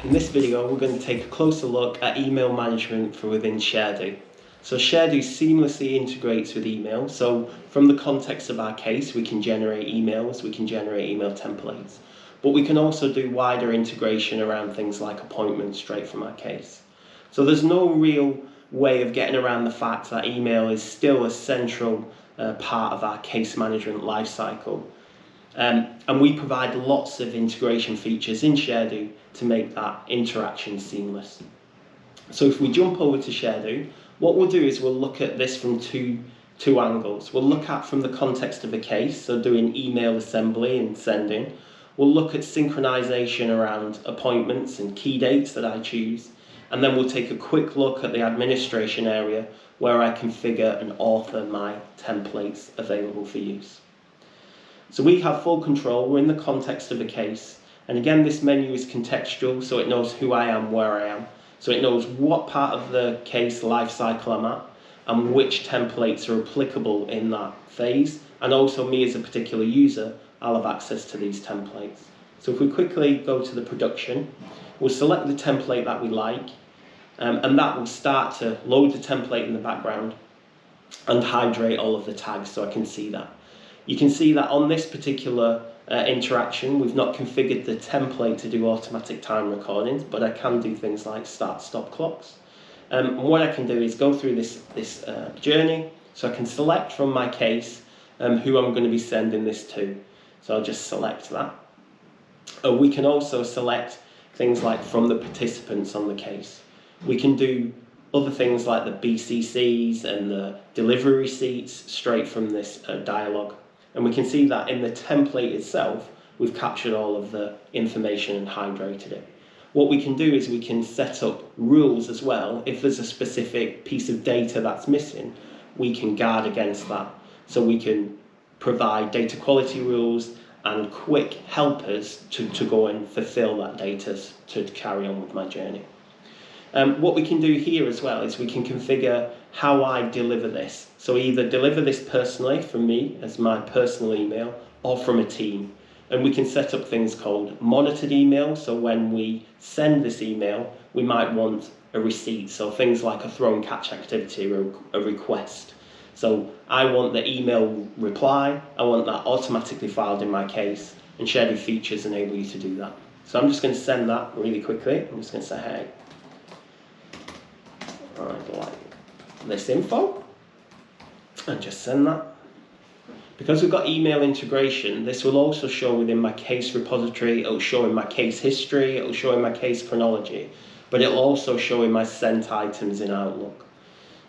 In this video, we're going to take a closer look at email management from within ShareDo. So ShareDo seamlessly integrates with email. So from the context of our case, we can generate emails, we can generate email templates, but we can also do wider integration around things like appointments straight from our case. So there's no real way of getting around the fact that email is still a central part of our case management lifecycle. And we provide lots of integration features in ShareDo to make that interaction seamless. So if we jump over to ShareDo, what we'll do is we'll look at this from two angles. We'll look at from the context of a case, so doing email assembly and sending. We'll look at synchronization around appointments and key dates that I choose. And then we'll take a quick look at the administration area where I configure and author my templates available for use. So we have full control, we're in the context of a case. And again, this menu is contextual, so it knows who I am, where I am. So it knows what part of the case lifecycle I'm at and which templates are applicable in that phase. And also me as a particular user, I'll have access to these templates. So if we quickly go to the production, we'll select the template that we like, and that will start to load the template in the background and hydrate all of the tags so I can see that. You can see that on this particular interaction, we've not configured the template to do automatic time recordings, but I can do things like start-stop clocks. And what I can do is go through this journey, so I can select from my case who I'm going to be sending this to. So I'll just select that. We can also select things like from the participants on the case. We can do other things like the BCCs and the delivery receipts straight from this dialogue. And we can see that in the template itself, we've captured all of the information and hydrated it. What we can do is we can set up rules as well. If there's a specific piece of data that's missing, we can guard against that. So we can provide data quality rules and quick helpers to go and fulfill that data to carry on with my journey. What we can do here as well is we can configure how I deliver this. So either deliver this personally from me as my personal email or from a team. And we can set up things called monitored email. So when we send this email, we might want a receipt. So things like a throw and catch activity or a request. So I want the email reply. I want that automatically filed in my case. And ShareDo features enable you to do that. So I'm just going to send that really quickly. I'm just going to say, hey, I'd like this info, and just send that. Because we've got email integration, this will also show within my case repository, it'll show in my case history, it'll show in my case chronology, but it'll also show in my sent items in Outlook.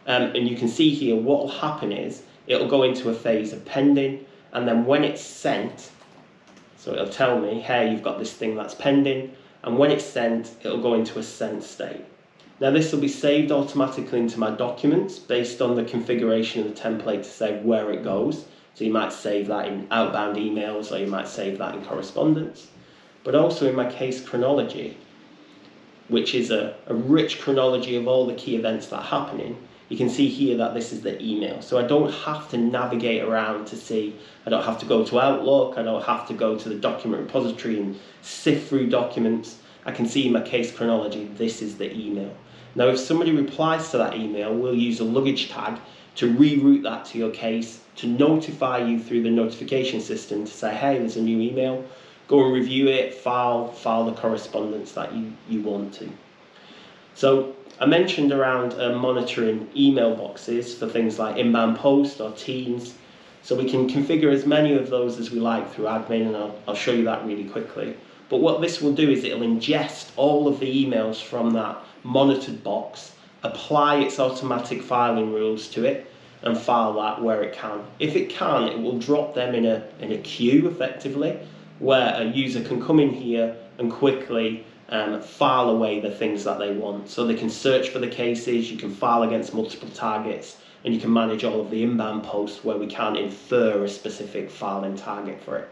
And you can see here what will happen is it'll go into a phase of pending, and then when it's sent, so it'll tell me, hey, you've got this thing that's pending, and when it's sent, it'll go into a sent state. Now this will be saved automatically into my documents based on the configuration of the template to say where it goes. So you might save that in outbound emails or you might save that in correspondence. But also in my case chronology, which is a rich chronology of all the key events that are happening, you can see here that this is the email. So I don't have to navigate around to see, I don't have to go to Outlook, I don't have to go to the document repository and sift through documents. I can see in my case chronology, this is the email. Now, if somebody replies to that email, we'll use a luggage tag to reroute that to your case, to notify you through the notification system to say, hey, there's a new email, go and review it, file the correspondence that you want to. So I mentioned around monitoring email boxes for things like inbound post or Teams. So we can configure as many of those as we like through admin, and I'll show you that really quickly. But what this will do is it'll ingest all of the emails from that monitored box, apply its automatic filing rules to it, and file that where it can. If it can, it will drop them in a queue effectively, where a user can come in here and quickly file away the things that they want. So they can search for the cases, you can file against multiple targets, and you can manage all of the inbound posts where we can't infer a specific filing target for it.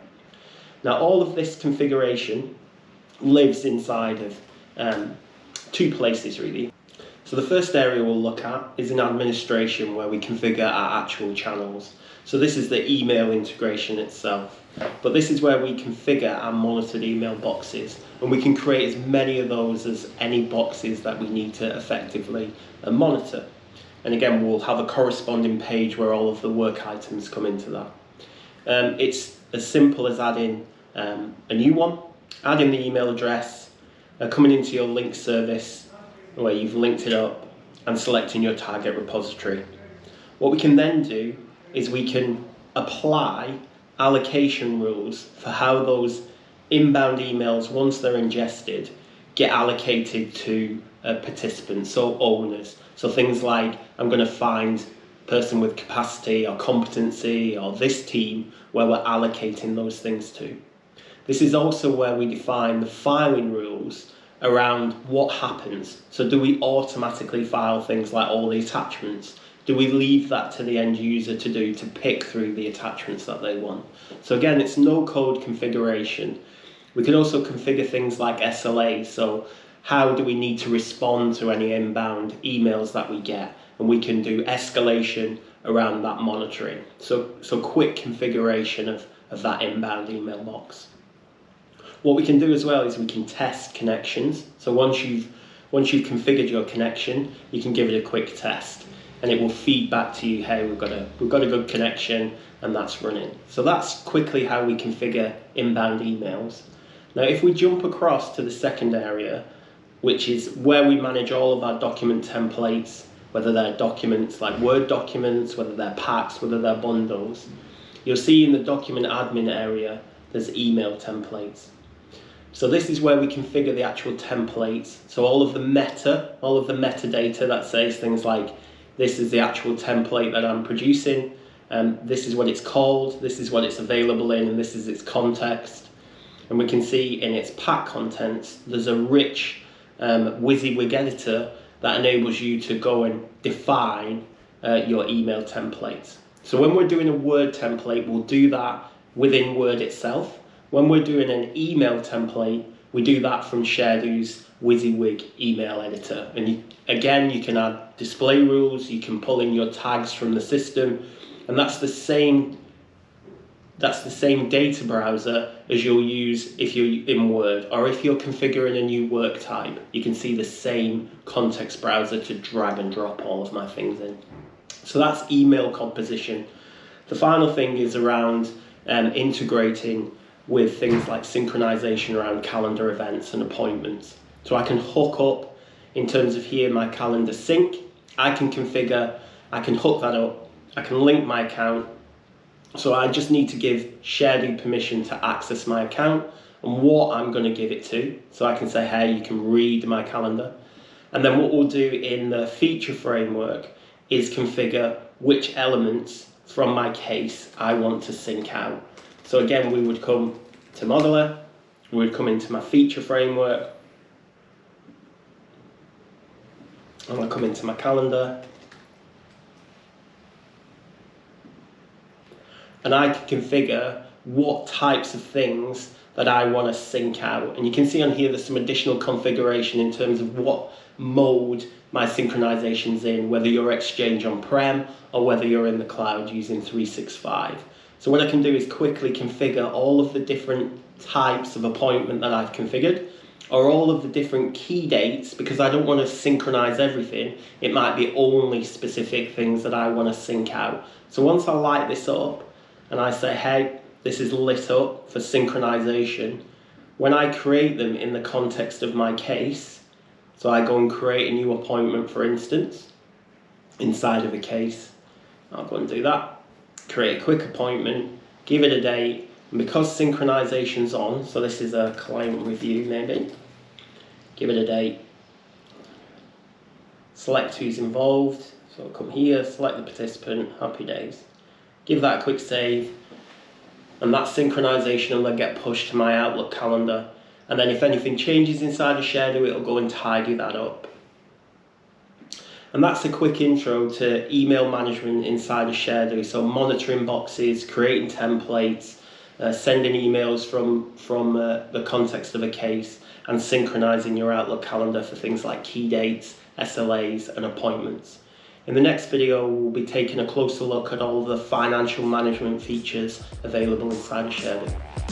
Now all of this configuration lives inside of two places really. So the first area we'll look at is in administration, where we configure our actual channels. So this is the email integration itself. But this is where we configure our monitored email boxes, and we can create as many of those as any boxes that we need to effectively monitor. And again, we'll have a corresponding page where all of the work items come into that. It's as simple as adding a new one, adding the email address, coming into your link service where you've linked it up, and selecting your target repository. What we can then do is we can apply allocation rules for how those inbound emails, once they're ingested, get allocated to participants, so owners. So things like, I'm going to find person with capacity or competency or this team where we're allocating those things to. This is also where we define the filing rules around what happens. So do we automatically file things like all the attachments? Do we leave that to the end user to do, to pick through the attachments that they want? So again, it's no code configuration. We can also configure things like SLA. So how do we need to respond to any inbound emails that we get? And we can do escalation around that monitoring. So quick configuration of that inbound email box. What we can do as well is we can test connections. So once you've configured your connection, you can give it a quick test, and it will feed back to you, hey, we've got a good connection, and that's running. So that's quickly how we configure inbound emails. Now, if we jump across to the second area, which is where we manage all of our document templates, whether they're documents like Word documents, whether they're packs, whether they're bundles, you'll see in the document admin area, there's email templates. So this is where we configure the actual templates. So all of the metadata that says things like, this is the actual template that I'm producing, this is what it's called, this is what it's available in, and this is its context. And we can see in its pack contents, there's a rich WYSIWYG editor that enables you to go and define your email templates. So when we're doing a Word template, we'll do that within Word itself. When we're doing an email template, we do that from Sharedo's WYSIWYG email editor. And you can add display rules, you can pull in your tags from the system, and that's the same data browser as you'll use if you're in Word, or if you're configuring a new work type, you can see the same context browser to drag and drop all of my things in. So that's email composition. The final thing is around integrating with things like synchronization around calendar events and appointments. So I can hook up, in terms of here, my calendar sync. I can configure, I can hook that up, I can link my account. So I just need to give Sharedy permission to access my account and what I'm going to give it to. So I can say, hey, you can read my calendar. And then what we'll do in the feature framework is configure which elements from my case I want to sync out. So again, we would come to Modeler, we would come into my feature framework, and I'll come into my calendar, and I can configure what types of things that I want to sync out. And you can see on here there's some additional configuration in terms of what mode my synchronization's in, whether you're Exchange on-prem or whether you're in the cloud using 365. So what I can do is quickly configure all of the different types of appointment that I've configured, or all of the different key dates, because I don't want to synchronize everything. It might be only specific things that I want to sync out. So once I light this up and I say, hey, this is lit up for synchronization, when I create them in the context of my case, so I go and create a new appointment, for instance, inside of a case, I'll go and do that. Create a quick appointment, give it a date, and because synchronization's on, so this is a client review maybe, give it a date, select who's involved, so I'll come here, select the participant, happy days, give that a quick save, and that synchronization will then get pushed to my Outlook calendar, and then if anything changes inside of Sharedy, it'll go and tidy that up. And that's a quick intro to email management inside of Sharedy. So monitoring boxes, creating templates, sending emails from the context of a case, and synchronizing your Outlook calendar for things like key dates, SLAs, and appointments. In the next video, we'll be taking a closer look at all the financial management features available inside of Sharedy.